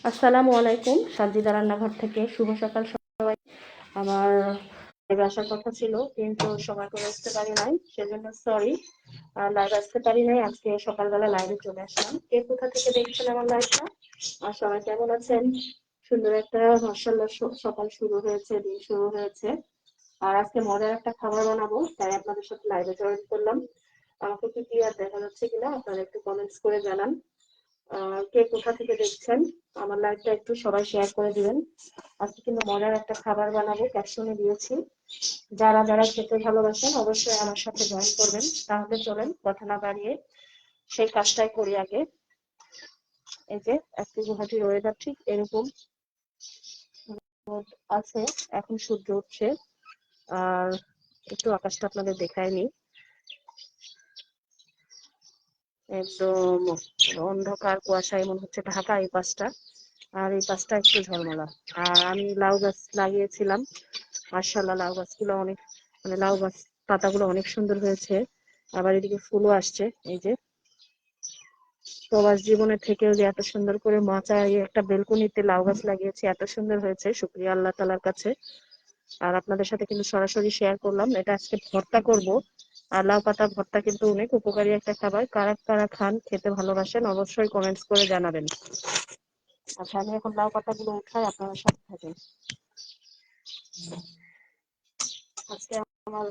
আসসালামু আলাইকুম। সানজিদা রান্নাঘর থেকে শুভ সকাল সবাই। আমার লাইভে আসার কথা ছিল কিন্তু সময় করে আসতে পারি নাই, সেজন্য সরি। লাইভে আসতে পারি নাই, আজকে সকালবেলা লাইভে চলে আসলাম। কে কোথা থেকে দেখছেন আমার লাইভটা আর সবাই কেমন আছেন? সুন্দর একটা মাশাআল্লাহ সকাল শুরু হয়েছে, দিন শুরু হয়েছে। আর আজকে মজার একটা খাবার বানাবো, তাই আপনাদের সাথে লাইভে জয়েন করলাম। আমাকে কি ক্লিয়ার দেখা যাচ্ছে কিনা আপনারা একটু কমেন্টস করে জানান। কে কোথা থেকে দেখছেন আমার লাইভটা একটু সবাই শেয়ার করে দিবেন। আজকে কিন্তু মজার একটা খাবার বানাবো, ক্যাপশনে দিয়েছি। যারা যারা খেতে ভালোবাসেন অবশ্যই আমার সাথে জয়েন করবেন। তাহলে চলেন কথা না বাড়িয়ে সেই কাজটাই করি আগে। এই যে আজকে গুয়াহাটির ওয়েদার ঠিক এরকম আছে, এখন সূর্য উঠছে। আর একটু আকাশটা আপনাদের দেখায়নি, একদম অন্ধকার কুয়াশায় মনে হচ্ছে ঢাকা এই পাশটা, আর এই পাশটা একটু ঝলমলা। আর আমি লাউ গাছ লাগিয়েছিলাম, মাশাআল্লাহ লাউ গাছগুলো অনেক, মানে লাউ গাছ পাতাগুলো অনেক সুন্দর হয়েছে। আবার এদিকে ফুলও আসছে। এই যে প্রবাস জীবনের থেকেও যে এত সুন্দর করে মাচায় একটা বেলকনিতে লাউ গাছ লাগিয়েছি, এত সুন্দর হয়েছে, শুকরিয়া আল্লাহ তাআলার কাছে। আর আপনাদের সাথে কিন্তু সরাসরি শেয়ার করলাম, এটা আজকে ভর্তা করব। আর লাউ পাতা ভর্তা কিন্তু অনেক উপকারী একটা খাবার। কারা কারা খান, খেতে ভালোবাসেন অবশ্যই কমেন্টস করে জানাবেন। আচ্ছা, আমি এখন লাউ পাতাগুলো উঠাই, আপনারা সাথে থাকেন। আজকে আমার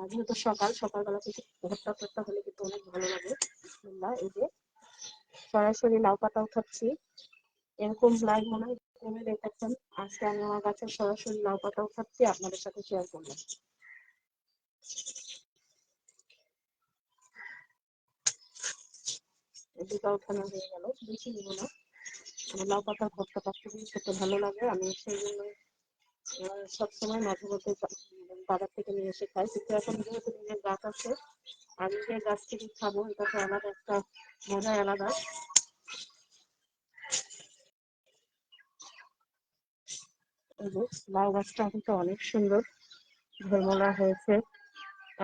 যেহেতু সকালবেলা থেকে ভর্তা টর্তা হলে কিন্তু অনেক ভালো লাগে। বিসমিল্লাহ। এই যে সরাসরি লাউ পাতা উঠাচ্ছি, এরকম লাইভ মনে হয় কমে দেখেছেন। আজকে আমি আমার গাছের সরাসরি লাউ পাতা উঠাচ্ছি, আপনাদের সাথে শেয়ার করলাম। দুটা উঠানো হয়ে গেল, বেশি নিব না। আমার লাউ পাতার ভর্তাটা খুবই খেতে ভালো লাগে, আমি সেই জন্য সবসময় মাঝে মধ্যে বাজার থেকে নিয়ে এসে খাই। কিন্তু এখন যেহেতু নিজের গাছ আছে আর নিজের গাছ থেকে খাবো, এটা তো আলাদা একটা মজাই আলাদা। এই যে লাউ গাছটা কিন্তু অনেক সুন্দর ঝলমলা হয়েছে,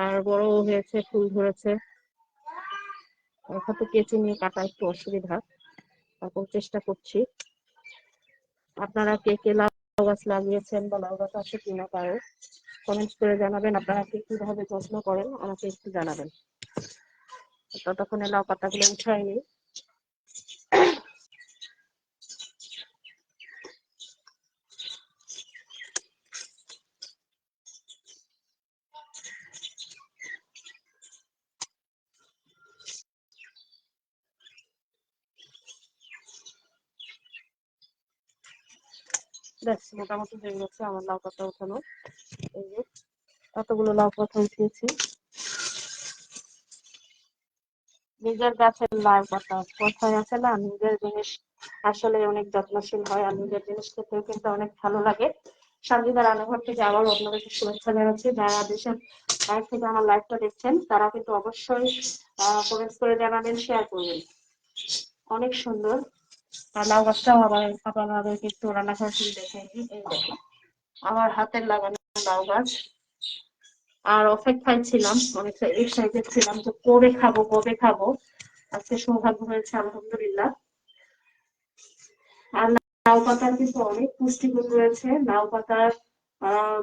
আর বড়ও হয়েছে, ফুল ধরেছে। হয়তো কেঁচি নিয়ে কাটা একটু অসুবিধা, তারপর চেষ্টা করছি। আপনারা কে কে লাউ গাছ লাগিয়েছেন বা লাউ গাছ আছে কিনা কারো কমেন্টস করে জানাবেন। আপনারা কে কিভাবে যত্ন করেন আমাকে একটু জানাবেন। ততক্ষণে লাউ পাতাগুলো উঠাইনি। দেখ মোটামুটি হয়ে গেছে আমার লাউ পাতা উঠানো। এই যে কতগুলো লাউ পাতা উঠিয়েছি, নিজের গাছের লাউ পাতা। কথায় আছে না, নিজের জিনিস আসলে অনেক যত্নশীল হয়, আর নিজের জিনিস খেতেও কিন্তু অনেক ভালো লাগে। সানজিদা রান্নাঘর থেকে আবার আপনাদেরকে শুভেচ্ছা জানাচ্ছি। যারা দেশের বাইরে থেকে আমার লাইভটা দেখছেন তারা কিন্তু অবশ্যই কমেন্টস করে জানাবেন, শেয়ার করবেন। অনেক সুন্দর। আর লাউ গাছটাও আবার আপনাদেরকে একটু রান্নাঘর থেকে দেখে নিই। এই দেখো আমার হাতের লাগানো লাউ গাছ। আর অপেক্ষায় ছিলাম, অনেকটা এক্সাইটেড ছিলাম যে কবে খাবো কবে খাবো। আজকে সৌভাগ্য হয়েছে আলহামদুলিল্লাহ। আর লাউ পাতার কিন্তু অনেক পুষ্টিগুণ রয়েছে। লাউ পাতার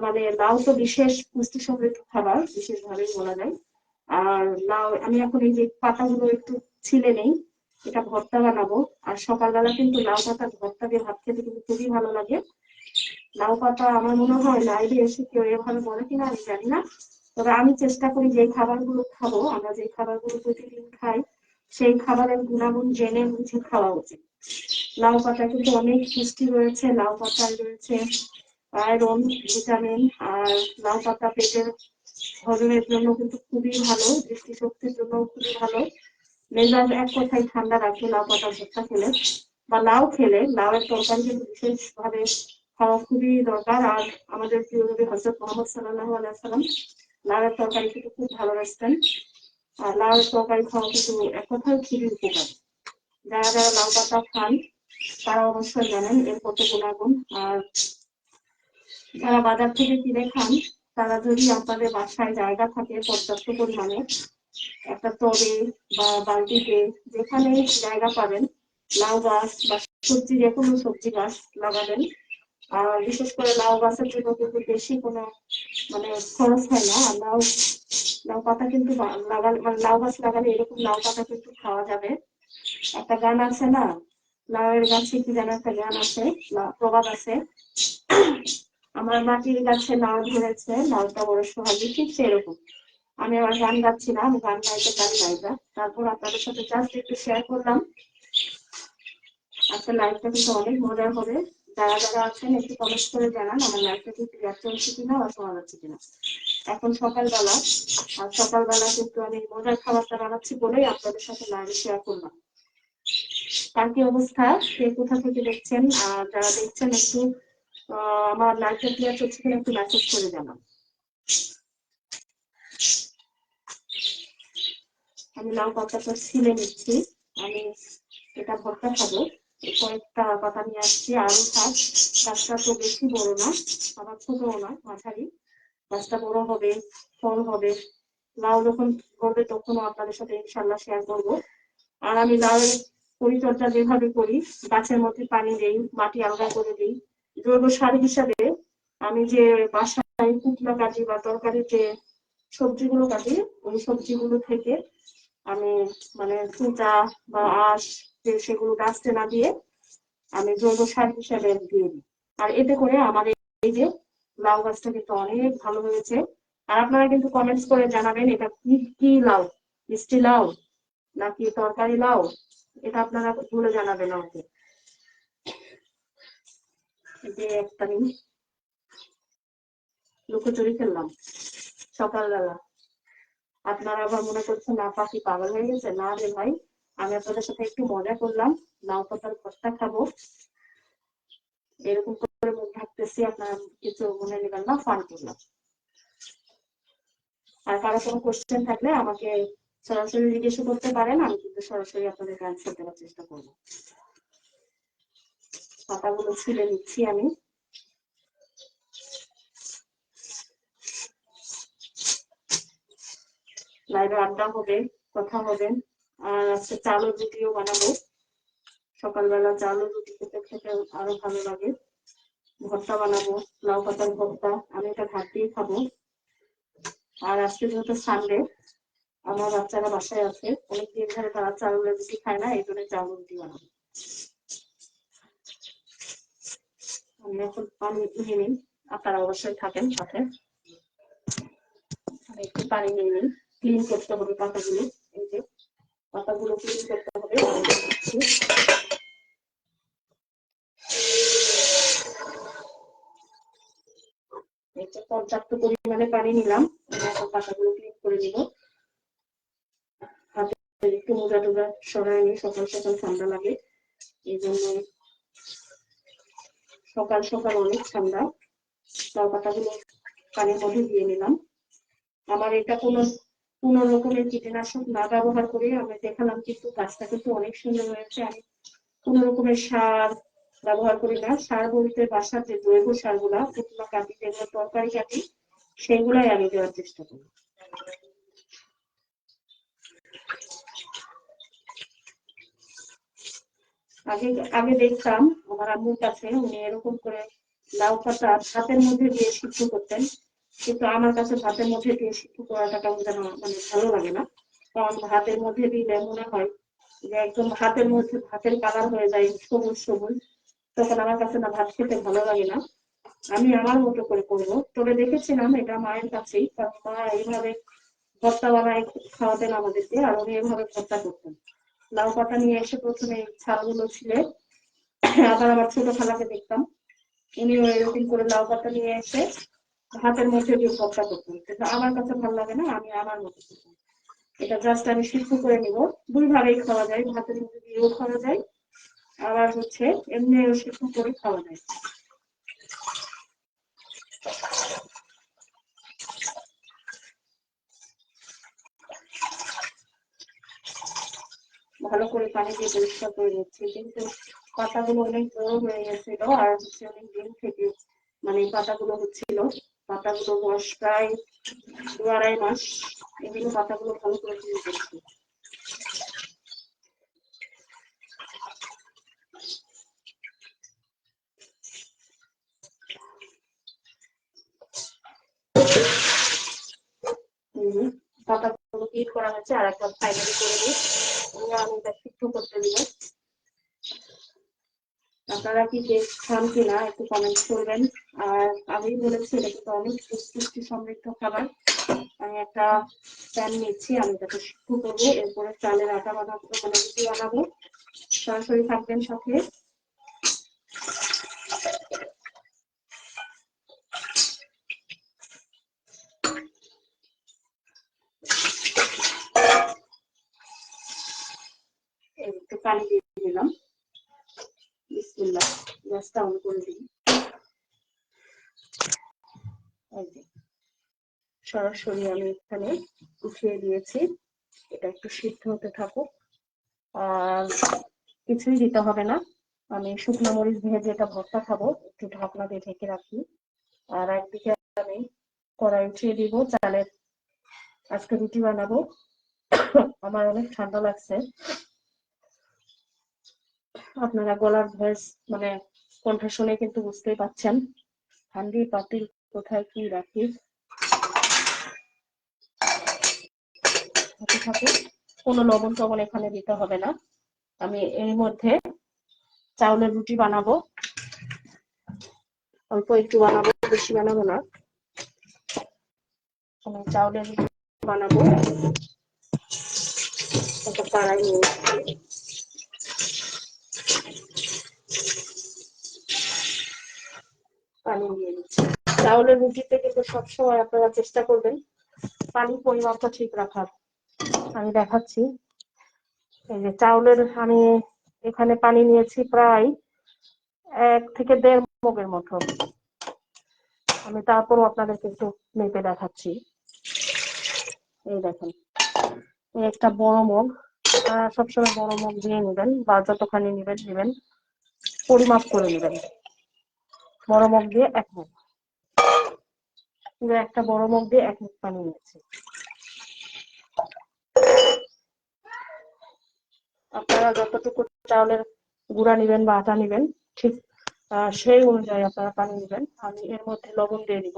মানে লাউ তো বিশেষ পুষ্টি সমৃদ্ধ খাবার, বিশেষভাবেই বলা যায়। আর লাউ আমি এখন এই যে পাতাগুলো একটু ছিলে নেই, এটা ভর্তা বানাবো। আর সকালবেলা কিন্তু লাউ পাতার ভর্তা দিয়ে ভাত খেতে কিন্তু খুবই ভালো লাগে। লাউ পাতা আমার মনে হয় লাইভে এসে কেউ এভাবে বলে কিনা আমি জানি না, তবে আমি চেষ্টা করি যে খাবারগুলো খাবো, আমরা যে খাবারগুলো প্রতিদিন খাই সেই খাবারের গুণাগুণ জেনে বুঝে খাওয়া উচিত। লাউ পাতা কিন্তু অনেক পুষ্টি রয়েছে, লাউ পাতায় রয়েছে আয়রন, ভিটামিন। আর লাউ পাতা পেটের হজমের জন্য কিন্তু খুবই ভালো, দৃষ্টিশক্তির জন্য খুবই ভালো। মেজাজ এক কথায় ঠান্ডা রাখে লাউ পাতা ভর্তা খেলে বা লাউ খেলে। লাউয়ের তরকারি কিন্তু বিশেষভাবে খাওয়া খুবই দরকার। আর আমাদের প্রিয় নবী হযরত মুহাম্মদ সাল্লাল্লাহু আলাইহি ওয়াসাল্লাম লাউয়ের তরকারি কিন্তু খুব ভালোবাসতেন। আর লাউয়ের তরকারি খাওয়া কিন্তু এক কথায় খুবই উপকার। যারা যারা লাউ পাতা খান তারা অবশ্যই জানেন এর কত গুণাগুণ। আর যারা বাজার থেকে কিনে খান তারা যদি আপনাদের বাসায় জায়গা থাকে পর্যাপ্ত পরিমাণে, একটা টবে বা বালতিতে যেখানে জায়গা পাবেন লাউ গাছ বা সবজি, যে কোনো সবজি গাছ লাগাবেন। আর বিশেষ করে লাউ গাছের জন্য কিন্তু বেশি কোনো মানে খরচ হয় না। আর লাউ লাউ পাতা কিন্তু লাগালে, মানে লাউ গাছ লাগালে এরকম লাউ পাতা কিন্তু খাওয়া যাবে। একটা গান আছে না, লাউয়ের গাছে কি যেন একটা গান আছে, প্রবাদ আছে, আমার মাটির গাছে লাউ ধরেছে, লাউটা বড় সোহাগী, ঠিক সেরকম। আমি আমার গান গাচ্ছি না, আমি গান গাইতে পারি না। তারপর আপনাদের সাথে জাস্ট একটু শেয়ার করলাম। আজকে লাইভটা কিন্তু অনেক মজার হবে। যারা যারা আছেন একটু কমেন্ট করে জানান আমার লাইভটা কি ক্লিয়ার চলছে কিনা বা শোনা যাচ্ছে কিনা। এখন সকালবেলা, আর সকালবেলা কিন্তু আমি মজার খাবারটা বানাচ্ছি বলেই আপনাদের সাথে লাইভে শেয়ার করলাম। তার কি অবস্থা, কে কোথা থেকে দেখছেন, আর যারা দেখছেন একটু আমার লাইভটা ক্লিয়ার চলছে কিনা একটু মেসেজ করে জানান। আমি লাউ পাতাটা ছিলে নিচ্ছি। আমি এটা ভর্তা খাবো। কয়েকটা পাতা নিয়ে আসছি, আরো থাক। গাছটা তো বেশি বড় না, আবার ছোটও না, মাঝারি। গাছটা বড় হবে, ফল হবে। লাউ যখন হবে তখনও আপনাদের সাথে ইনশাল্লাহ শেয়ার করবো। আর আমি লাউয়ের পরিচর্যা যেভাবে করি, গাছের মধ্যে পানি দেই, মাটি আলগা করে দিই। জৈব সার হিসাবে আমি যে বাসায় কুটনা কাটি বা তরকারির যে সবজিগুলো কাটি, ওই সবজিগুলো থেকে আমি মানে চুটা বা আঁশ যে সেগুলো গাছতে না দিয়ে আমি জৈব সার হিসাবে দিয়ে দিই। আর এতে করে আমার এই যে লাউ গাছটা কিন্তু অনেক ভালো হয়েছে। আর আপনারা কিন্তু কমেন্টস করে জানাবেন এটা কি কি লাউ, মিষ্টি লাউ নাকি তরকারি লাউ, এটা আপনারা ভুলে জানাবেন আমাকে। যে একটা লুকোচুরি খেললাম সকালবেলা। আপনারা আবার মনে করছেন না পাখি পাগল হয়ে গেছে, না রে ভাই, আমি আপনাদের সাথে একটু মজা করলাম, লাউ পাতার ভর্তা খাবো, এরকম করে মুখ ঢাকতেছি, আপনারা কিছু মনে নেবেন না, ফান করলাম। আর কারো কোনো কোশ্চেন থাকলে আমাকে সরাসরি জিজ্ঞেস করতে পারেন, আমি কিন্তু সরাসরি আপনাদের অ্যান্সার দেওয়ার চেষ্টা করবো। পাতাগুলো ছিলে নিচ্ছি আমি। লাইভে আড্ডা হবে, কথা হবে। আর আজকে চাল ও রুটিও বানাবো। সকালবেলা চাল ও রুটি খেতে খেতে আরো ভালো লাগে। ভর্তা বানাবো, লাউ পাতার ভর্তা, আমি এটা ভাত দিয়ে খাবো। আর আজকে যেহেতু সানডে, আমার বাচ্চারা বাসায় আছে, অনেকদিন ধরে তারা চাল রুটি খায় না, এই জন্য চাল রুটি বানাবো। আমি এখন পানি নিয়ে নিই, আপনারা অবশ্যই থাকেন সাথে। আমি একটু পানি নিয়ে নিই, ক্লিন করতে হবে পাতাগুলো। এই যে পাতাগুলো ক্লিন করতে হবে। পর্যাপ্ত পরিমাণে পানি নিলাম, এখন পাতাগুলো ক্লিন করে নিব। হাতে একটু মোজা টোজা সরাই নি, সকাল সকাল ঠান্ডা লাগে, এই জন্য সকাল সকাল অনেক ঠান্ডা। লাউ পাতাগুলো পানির মধ্যে দিয়ে নিলাম। আমার এটা কোনো রকমের কীটনাশক না ব্যবহার করে আমি দেখালাম, কিন্তু গাছটা কিন্তু অনেক সুন্দর হয়েছে। আমি কোনো রকমের সার ব্যবহার করি না। সার বলতে বাসার যে জৈব সারগুলা, শুকনো কাটি, যেগুলো তরকারি কাটি, সেগুলাই আমি দেওয়ার চেষ্টা করি। আগে আগে দেখতাম আমার আম্মুর কাছে, উনি এরকম করে লাউ পাতা ভাতের মধ্যে দিয়ে সিদ্ধ করতেন, কিন্তু আমার কাছে ভাতের মধ্যে দিয়ে সিদ্ধ করাটা কেমন যেন মানে ভালো লাগে না। কারণ ভাতের মধ্যে দিলে মনে হয় যে একদম ভাতের মধ্যে ভাতের কালার হয়ে যায় সবুজ সবুজ, তখন আমার কাছে না ভাত খেতে ভালো লাগে না। আমি আমার মতো করে করবো। তবে দেখেছিলাম এটা মায়ের কাছেই, কারণ মা এইভাবে ভর্তা বানায় খাওয়াতেন আমাদেরকে, আর উনি এভাবে ভর্তা করতেন। লাউ পাতা নিয়ে এসে প্রথমে ছালগুলো ছিলে, আবার আমার ছোট খালাকে দেখতাম উনিও এরকম করে লাউ পাতা নিয়ে এসে ভাতের মধ্যে দিয়ে ভর্তা করতেন, কিন্তু আমার কাছে ভালো লাগে না, আমি আমার মতো করতাম। এটা জাস্ট আমি সিদ্ধ করে নিব। দুই ভাবেই খাওয়া যায়, ভাতের মধ্যে দিয়েও খাওয়া যায়, আবার হচ্ছে এমনিও সিদ্ধ করে খাওয়া যায়। ভালো করে পানি দিয়ে পরিষ্কার করে নিচ্ছি, কিন্তু পাতাগুলো অনেক বড় হয়ে গেছিল, আর হচ্ছে অনেক দিন থেকে মানে এই পাতাগুলো হচ্ছিল। পাতাগুলো বয়স প্রায় 2-2.5 মাস। এগুলো পাতাগুলো ভালো করে ধুয়ে দিচ্ছি। পাতাগুলো হিট করা হচ্ছে, আর একটা ফাইনালি করে দিই। আমি এটা সিদ্ধ করতে দিব। আপনারা কি কেক খান কিনা একটু কমেন্ট করবেন। আর আমি বলেছি এটা কিন্তু অনেক পুষ্টি সমৃদ্ধ খাবার। আমি একটা প্যান নিচ্ছি, আমি এটাকে সিদ্ধ করবো, এরপরে চালের আটা বানাবো, মানে রুটি বানাবো। সরাসরি থাকবেন সাথে। একটু পানি দিয়ে দিলাম, বিসমিল্লাহ। গ্যাসটা অন করে দিই। সরাসরি আমি এখানে উঠিয়ে দিয়েছি, এটা একটু সিদ্ধ হতে থাকুক। আর কিছুই দিতে হবে না, আমি শুকনো মরিচ ভেজে এটা ভর্তা খাবো, একটু ঢাকনা দিয়ে ঢেকে রাখি। আর একদিকে আমি কড়াই উঠিয়ে দিব, চালের আজকে রুটি বানাবো। আমার অনেক ঠান্ডা লাগছে, আপনারা গলার ভয়েস মানে কণ্ঠ শুনে কিন্তু বুঝতেই পাচ্ছেন। হান্ডি পাতিল কোথায় কি রাখি, কোনো লবণ টবণ এখানে দিতে হবে না। আমি এর মধ্যে চাউলের রুটি বানাবো, অল্প একটু বানাবো, বেশি বানাবো না। আমি চাউলের রুটি বানাবো, একটা কড়াই নিয়ে পানি দিয়ে দিচ্ছি। চাউলের রুটিতে কিন্তু সবসময় আপনারা চেষ্টা করবেন পানির পরিমাপটা ঠিক রাখার। আমি দেখাচ্ছি, এই যে চাউলের আমি এখানে পানি নিয়েছি প্রায় 1 থেকে 1.5 মগের মতো। আমি তারপরও আপনাদেরকে একটু মেপে দেখাচ্ছি। এই দেখেন, এই একটা বড় মগ, সবসময় বড় মগ দিয়ে নেবেন, বা যতখানি নেবেন পরিমাপ করে নেবেন। বড় মগ দিয়ে 1 মগ, পুরো একটা বড় মগ দিয়ে 1 মগ পানি নিয়েছি। আপনারা যতটুকু চাউলের গুঁড়া নেবেন বা আটা নেবেন, ঠিক সেই অনুযায়ী আপনারা পানি নেবেন। আমি এর মধ্যে লবণ দিয়ে দিব।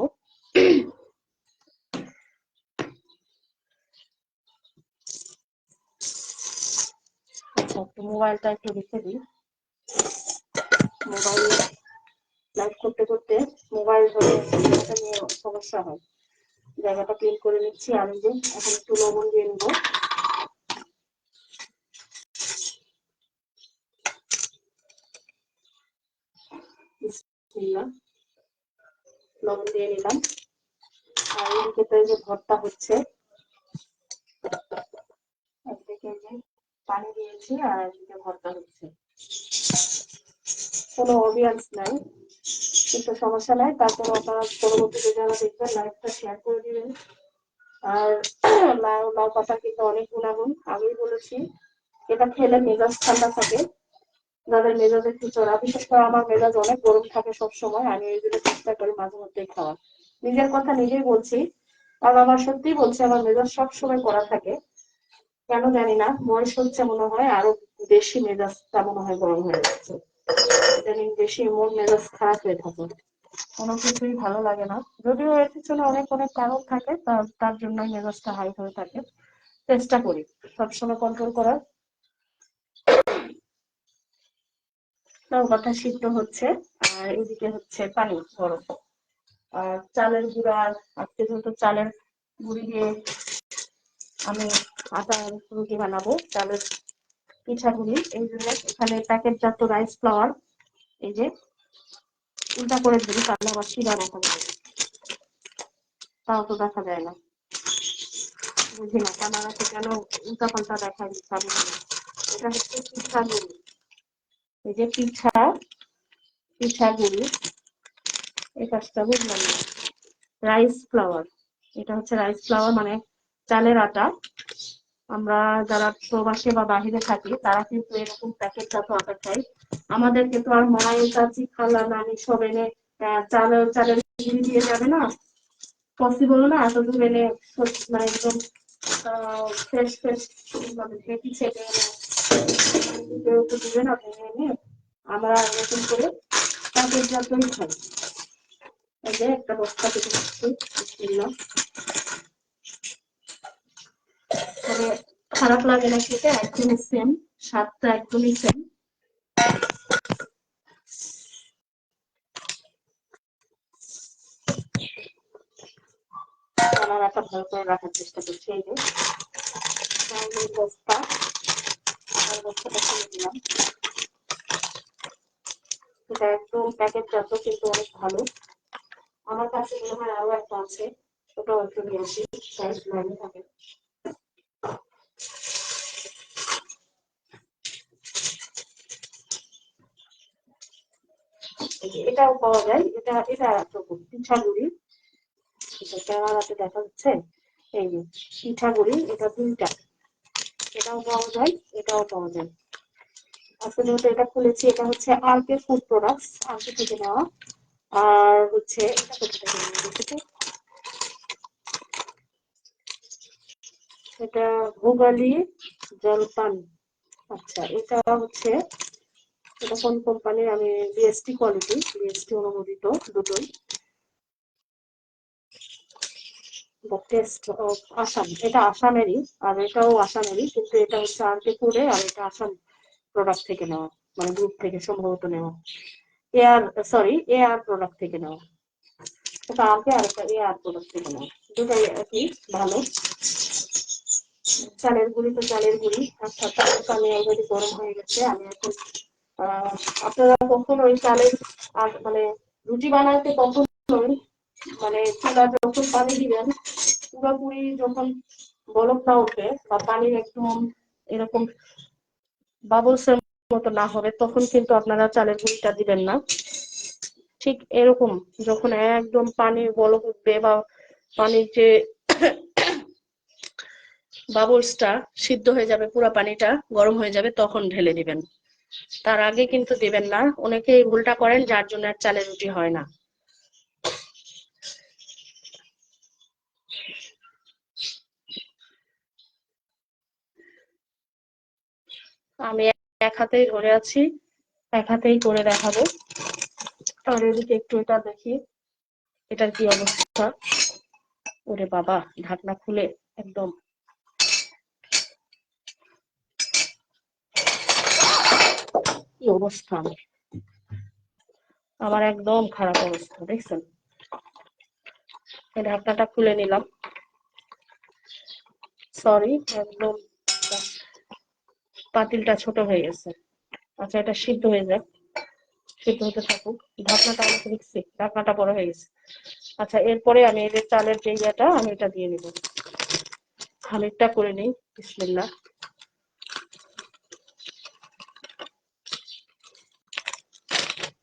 আচ্ছা, একটু মোবাইলটা একটু রেখে দিই। মোবাইল লাইভ করতে করতে মোবাইল ধরে নিয়ে সমস্যা হয়। জায়গাটা ক্লিন করে নিচ্ছি। আমি যে এখন একটু লবণ দিয়ে নিব। লবণ দিয়ে নিলাম। আর এদিকে তো এই যে ভর্তা হচ্ছে, একদিকে যে পানি দিয়েছি আর একদিকে ভর্তা হচ্ছে। কোনো অডিয়েন্স নাই, কিন্তু সমস্যা নাই। তারপর আপনারা পরবর্তীতে যারা দেখবেন লাইভটা শেয়ার করে দিবেন। আর লাউ পাতা কিন্তু অনেক গুণাগুণ, আগেই বলেছি। এটা খেলে মেজাজ ঠান্ডা থাকে, যাদের মেজাজ একটু চড়া, বিশেষ করে আমার মেজাজ অনেক গরম থাকে সবসময়, আমি এইগুলো চেষ্টা করি মাঝে মধ্যে খাওয়ার। নিজের কথা নিজেই বলছি, আর আমার সত্যি বলছি, আমার মেজাজ সবসময় কড়া থাকে। কেন জানি না, বয়স হচ্ছে মনে হয়, আরো বেশি মেজাজটা মনে হয় গরম হয়ে যাচ্ছে, ইদানিং বেশি মন মেজাজ খারাপ হয়ে থাকে, কোনো কিছুই ভালো লাগে না। যদিও এর পিছনে অনেক অনেক কারণ থাকে, তার জন্যই মেজাজটা হাই হয়ে থাকে। চেষ্টা করি সবসময় কন্ট্রোল করার। কথা সিদ্ধ হচ্ছে, আর এদিকে হচ্ছে পানি গরম। আর চালের গুঁড়া, আজকে যেহেতু চালের গুঁড়ি দিয়ে আমি আটার রুটি বানাবো, চালের পিঠাগুলি, এই জন্য এখানে প্যাকেটজাত রাইস ফ্লাওয়ার, এই যে উল্টা করে দিই, তাহলে আবার শিরা দেখা যাবে, তাও তো দেখা যায় না, বুঝি না ক্যামেরাতে কেন উল্টা পাল্টা দেখা দিচ্ছে। এটা হচ্ছে পিঠাগুলি, এই যে পিঠাগুলি, এই কাজটা বুঝলাম না। রাইস ফ্লাওয়ার, এটা হচ্ছে রাইস ফ্লাওয়ার, মানে চালের আটা। আমরা যারা প্রবাসে বা বাহিরে থাকি তারা কিন্তু এরকম প্যাকেটজাত আটা খাই। আমাদের কিন্তু আর মায়ের চাচি খালা নানি সব এনে চালের গুঁড়ি দিয়ে যাবে না, পসিবল না। এত দূর এনে মানে একদম ফ্রেশ ফ্রেশ মানে ঢেকি ছেড়ে এনে কেউ তো দিবে না ভেঙে এনে। আমরা এরকম করে প্যাকেটজাতই খাই। এই যে একটা বস্তা থেকে দিচ্ছি, খারাপ লাগে না খেতে, একদমই সেম, স্বাদটা একদমই সেম। বানানাটা ভালো করে রাখার চেষ্টা করছি। এই যে বস্তা, বস্তাটা খুলে দিলাম। এটা একদম প্যাকেটজাত, কিন্তু অনেক ভালো। আমার কাছে মনে হয় আরো একটা আছে, ওটাও একটু নিয়ে আসি, সাইজ লাইনে থাকে। এটাও পাওয়া যায়, এটা এটা পিঠাগুড়ি, ক্যামেরাতে দেখা যাচ্ছে। এই যে পিঠাগুড়ি, এটা 2টা, এটাও পাওয়া যায়, এটাও পাওয়া যায়। আজকে যেহেতু এটা খুলেছি, এটা হচ্ছে আরকে ফুড প্রোডাক্টস, আরকে থেকে নেওয়া। আর হচ্ছে এটা কোথা থেকে নেওয়া, দেখেছি এটা ভোগালী জলপান। আচ্ছা, এটা হচ্ছে, এটা কোন কোম্পানির, আমি বিএসটি কোয়ালিটি, বিএসটি অনুমোদিত দুটোই। টেস্ট অফ আসাম, এটা আসামেরই, আর এটাও আসামেরই, কিন্তু এটা হচ্ছে আরকে ফুডে, আর এটা আসাম প্রোডাক্ট থেকে নেওয়া, মানে গ্রুপ থেকে সম্ভবত নেওয়া। এয়ার, সরি, এয়ার প্রোডাক্ট থেকে নেওয়া। এটা আরকে, আর একটা এয়ার প্রোডাক্ট থেকে নেওয়া, দুটাই একই ভালো। চালের গুঁড়ি তো চালের গুঁড়ি। আচ্ছা, চালের পানি অলরেডি গরম হয়ে গেছে। আমি এখন আপনারা কখন ওই চালের মানে রুটি বানাইতে কখনোই মানে চুলা যখন পানি দিবেন, পুরোপুরি যখন বলক না উঠে বা পানির একদম এরকম বাবলস এর মতো না হবে, তখন কিন্তু আপনারা চালের গুঁড়িটা দিবেন না। ঠিক এরকম যখন একদম পানির বলক উঠবে বা পানির যে বাবলসটা সিদ্ধ হয়ে যাবে, পুরো পানিটা গরম হয়ে যাবে, তখন ঢেলে দিবেন। তার আগে কিন্তু দিবেন না। অনেকে এই ভুলটা করেন, যার জন্য আর চালের রুটি হয় না। আমি এক হাতেই ধরে আছি, এক হাতেই করে দেখাবো। আর এদিকে একটু এটা দেখি, এটার কি অবস্থা। ওরে বাবা, ঢাকনা খুলে একদম কি অবস্থা, আমার একদম খারাপ অবস্থা, দেখছেন। এই ঢাকনাটা খুলে নিলাম, সরি, একদম পাতিলটা ছোট হয়ে গেছে। আচ্ছা, এটা সিদ্ধ হয়ে যাক, সিদ্ধ হতে থাকুক। ঢাকনাটা আমি দেখছি, ঢাকনাটা বড় হয়ে গেছে। আচ্ছা, এরপরে আমি এই যে চালের যে ইয়েটা, আমি এটা দিয়ে নিব। খানিকটা করে নিই, বিসমিল্লাহ।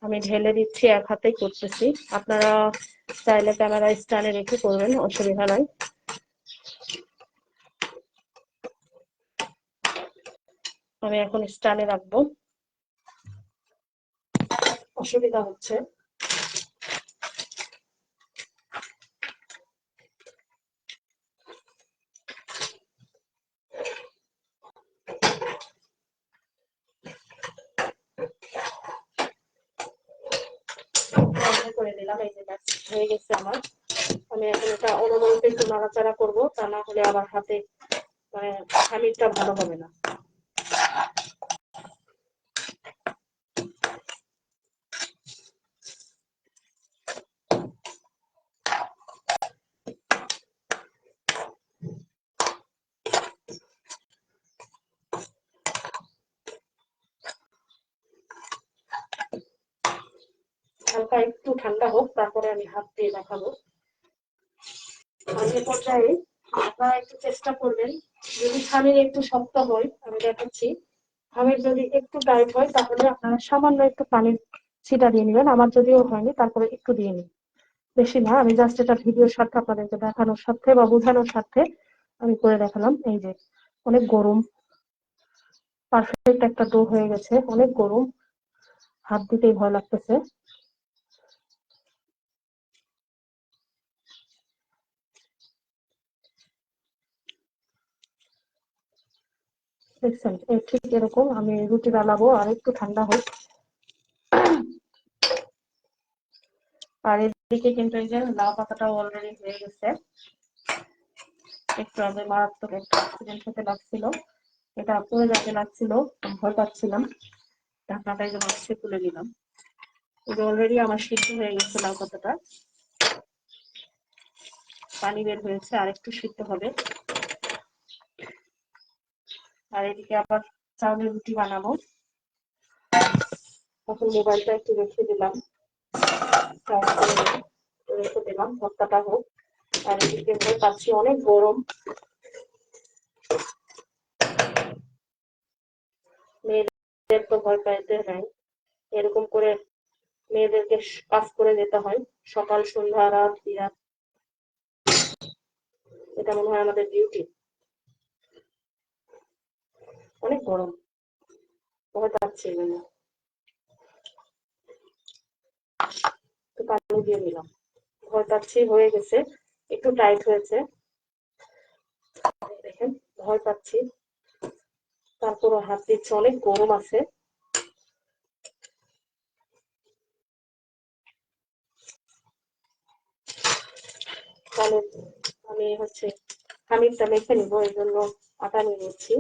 আমি ঢেলে দিচ্ছি, এক হাতেই করতেছি। আপনারা চাইলে ক্যামেরা স্ট্যান্ডে রেখে করবেন, অসুবিধা নাই। আমি এখন স্ট্যান্ডে রাখবো, অসুবিধা হচ্ছে। করে দিলাম, এই যে হয়ে গেছে আমার। আমি এখন এটা অনবরত একটু নাড়াচাড়া করবো, তা না হলে আবার হাতে মানে খামিরটা ভালো হবে না। হালকা একটু ঠান্ডা হোক, তারপরে আমি হাত দিয়ে দেখাবো। এই পর্যায়ে আপনারা একটু চেষ্টা করবেন, যদি খামির একটু শক্ত হয়, আমি দেখাচ্ছি, খামির যদি একটু টাইট হয়, তাহলে আপনারা সামান্য একটু পানির ছিটা দিয়ে নেবেন। আমার যদিও হয়নি, তারপরে একটু দিয়ে নিন, বেশি না। আমি জাস্ট এটা ভিডিওর স্বার্থে, আপনাদেরকে দেখানোর স্বার্থে বা বোঝানোর স্বার্থে আমি করে দেখালাম। এই যে অনেক গরম, পারফেক্ট একটা ডো হয়ে গেছে, অনেক গরম, হাত দিতেই ভয় লাগতেছে। দেখছেন, ঠিক এরকম আমি রুটি বানাবো, আর একটু ঠান্ডা হোক। আর এদিকে কিন্তু এই যে লাউ পাতাটাও অলরেডি হয়ে গেছে। একটু আগে মারাত্মক একটা অ্যাক্সিডেন্ট হতে লাগছিল, এটা পড়ে যাতে লাগছিল, ভয় পাচ্ছিলাম। ঢাকনাটা একদম আস্তে তুলে নিলাম। অলরেডি আমার সিদ্ধ হয়ে গেছে লাউ পাতাটা, পানি বের হয়েছে, আর একটু সিদ্ধ হবে। আর এদিকে আবার চাউলের রুটি বানাবো। এখন মোবাইলটা একটু রেখে দিলাম, রেখে দিলাম, ভর্তাটা হোক। আর এদিকে ভয় পাচ্ছি, অনেক গরম, মেয়েদের তো ভয় পাইতে নাই, এরকম করে মেয়েদেরকে কাজ করে যেতে হয়, সকাল সন্ধ্যা রাত বিরাত, এটা মনে হয় আমাদের ডিউটি। অনেক গরম, ভয় পাচ্ছি এজন্য তো পানি দিয়ে দিলাম। ভয় পাচ্ছি, হয়ে গেছে, একটু টাইট হয়েছে, দেখেন ভয় পাচ্ছি, তারপরও হাত দিচ্ছে, অনেক গরম আছে। তাহলে আমি হচ্ছে খানিকটা মেখে নিবো, এই জন্য আটা নিয়ে নিচ্ছি।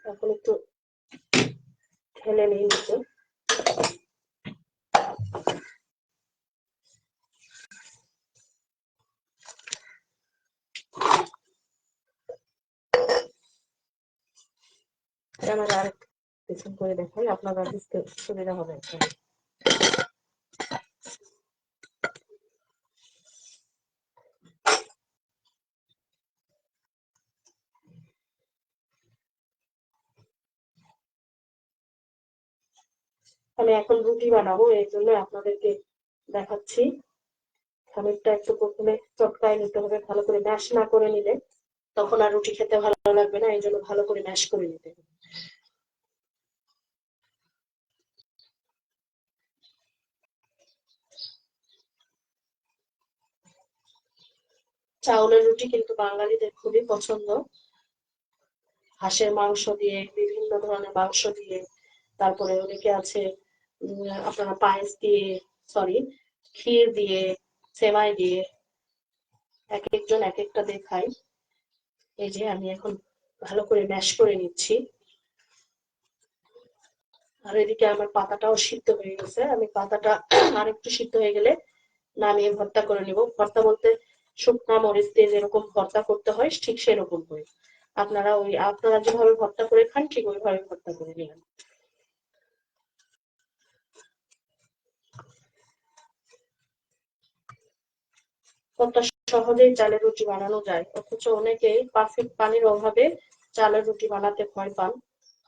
এখন একটু ঢেলে নিয়ে নিচ্ছি। আমার আর কিছু করে দেখাই, আপনারা বুঝতে সুবিধা হবে। আমি এখন রুটি বানাবো, এই জন্য আপনাদেরকে দেখাচ্ছি। খানিকটা একটু প্রথমে চটকায় নিতে হবে, ভালো করে ম্যাশ না করে নিলে তখন আর রুটি খেতে ভালো লাগবে না, এই জন্য ভালো করে ম্যাশ করে নিতে হবে। চাউলের রুটি কিন্তু বাঙালিদের খুবই পছন্দ, হাঁসের মাংস দিয়ে, বিভিন্ন ধরনের মাংস দিয়ে, তারপরে অনেকে আছে আপনারা পায়েস দিয়ে, সরি ক্ষীর দিয়ে, সেমাই দিয়ে, এক একজন এক একটা দিয়ে খায়। এই যে আমি এখন ভালো করে ম্যাশ করে নিচ্ছি। আর এদিকে আমার পাতাটাও সিদ্ধ হয়ে গেছে, আমি পাতাটা আর একটু সিদ্ধ হয়ে গেলে নামিয়ে ভর্তা করে নিব। ভর্তা বলতে শুকনা মরিচ দিয়ে যেরকম ভর্তা করতে হয় ঠিক সেরকম করে, আপনারা যেভাবে ভর্তা করে খান ঠিক ওইভাবে ভর্তা করে নেবেন। কত সহজেই চালের রুটি বানানো যায়, অথচ অনেকেই পারফেক্ট পানির অভাবে চালের রুটি বানাতে ভয় পান,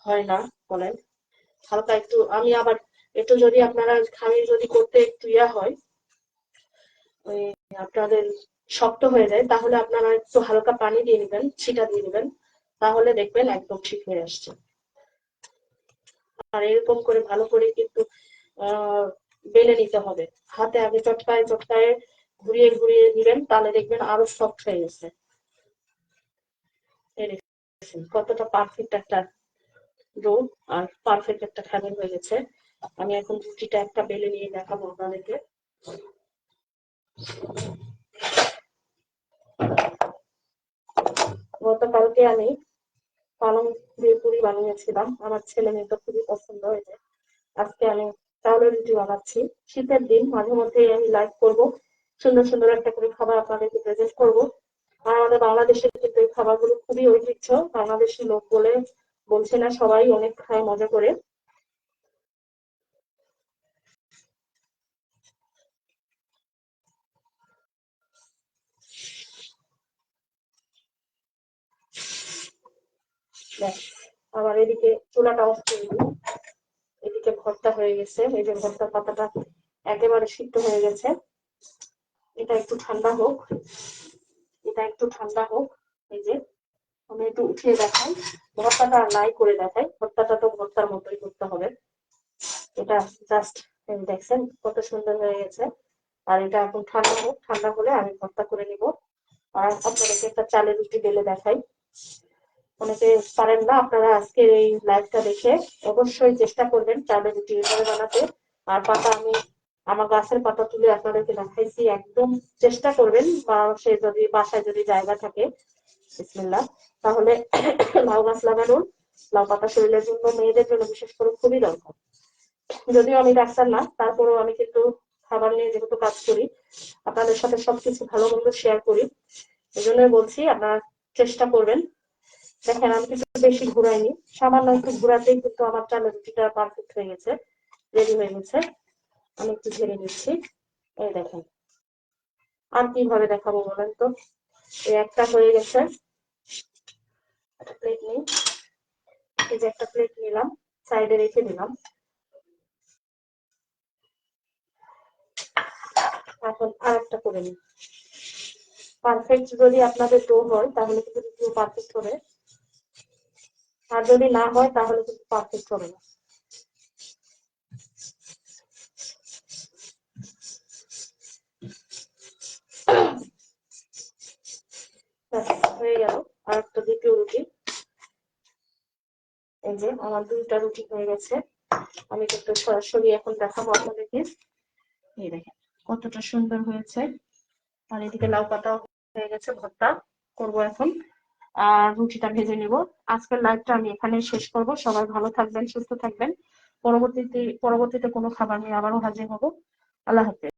হয় না বলেন। হালকা একটু, আমি আবার একটু যদি আপনারা খামির যদি করতে একটু ইয়া হয়, ওই আপনাদের শক্ত হয়ে যায়, তাহলে আপনারা একটু হালকা পানি দিয়ে নেবেন, ছিটা দিয়ে নেবেন, তাহলে দেখবেন একদম ঠিক হয়ে আসছে। আর এরকম করে ভালো করে কিন্তু আহ বেলে নিতে হবে, হাতে আগে চটকায় চটকায় ঘুরিয়ে ঘুরিয়ে নিবেন, তাহলে দেখবেন আরো সফট হয়ে গেছে। কতটা পারফেক্ট একটা ডো আর পারফেক্ট একটা খাবার হয়ে গেছে। আমি এখন রুটিটা একটা বেলে নিয়ে দেখাবো আপনাদেরকে। গতকালকে আমি পালং দিয়ে পুরি বানিয়েছিলাম, আমার ছেলে মেয়ে তো খুবই পছন্দ হয়েছে। আজকে আমি চাউলের রুটি বানাচ্ছি। শীতের দিন মাঝে মধ্যে আমি লাইভ করব, সুন্দর সুন্দর একটা করে খাবার আপনাদেরকে প্রেজেন্ট করব। আর আমাদের বাংলাদেশের কিন্তু এই খাবারগুলো খুবই ঐতিহ্য, বাংলাদেশি লোক বলে বলছে না, সবাই অনেক খায় মজা করে। আবার এদিকে চুলাটা অফ করে দিই। এদিকে ভর্তা হয়ে গেছে, এই যে ভর্তার পাতাটা একেবারে সিদ্ধ হয়ে গেছে। এটা একটু ঠান্ডা হোক, এটা একটু ঠান্ডা হোক। এই যে আমি একটু উঠিয়ে দেখাই, ভর্তাটা আর নাই করে দেখাই, ভর্তাটা তো ভর্তার মতোই করতে হবে। এটা জাস্ট দেখছেন কত সুন্দর হয়ে গেছে। আর এটা এখন ঠান্ডা হোক, ঠান্ডা হলে আমি ভর্তা করে নিব। আর আপনাদেরকে একটা চালের রুটি বেলে দেখাই। অনেকে পারেন না, আপনারা আজকের এই লাইভটা দেখে অবশ্যই চেষ্টা করবেন চালের রুটি এভাবে বানাতে। আর পাতা আমি আমার গাছের পাতা তুলে আপনাদেরকে দেখাইছি। একদম চেষ্টা করবেন, বা সে যদি বাসায় যদি জায়গা থাকে বিসমিল্লাহ, তাহলে লাউ গাছ লাগানোর, লাউ পাতা শরীরের জন্য, মেয়েদের জন্য বিশেষ করে খুবই দরকার। যদিও আমি ডাক্তার না, তারপরেও আমি কিন্তু খাবার নিয়ে যেহেতু কাজ করি, আপনাদের সাথে সবকিছু ভালো মন্দ শেয়ার করি, এই জন্যই বলছি আপনারা চেষ্টা করবেন। দেখেন আমি কিন্তু বেশি ঘুরাইনি, সামান্য একটু ঘুরাতেই কিন্তু আমার চালের রুটিটা পারফেক্ট হয়ে গেছে, রেডি হয়ে গেছে। আমি একটু ঝেড়ে নিচ্ছি, এই দেখেন। আর কিভাবে দেখাবো বলেন তো, এই একটা হয়ে গেছে। একটা প্লেট নিই, এই যে একটা প্লেট নিলাম, সাইডে রেখে দিলাম। এখন আর একটা করে নিই। পারফেক্ট যদি আপনাদের ডো হয় তাহলে কিন্তু পারফেক্ট হবে, আর যদি না হয় তাহলে কিন্তু পারফেক্ট হবে না। হয়ে গেল আর একটা দ্বিতীয় রুটি। এই যে আমার দুইটা রুটি হয়ে গেছে, আমি কিন্তু সরাসরি এখন দেখাবো আপনাদেরকে। এই দেখেন কতটা সুন্দর হয়েছে। আর এদিকে লাউ পাতা হয়ে গেছে, ভর্তা করবো এখন, আর রুটিটা ভেজে নিব। আজকের লাইভটা আমি এখানে শেষ করব। সবাই ভালো থাকবেন, সুস্থ থাকবেন। পরবর্তীতে কোনো খাবার নিয়ে আবারও হাজির হব। আল্লাহ হাফেজ।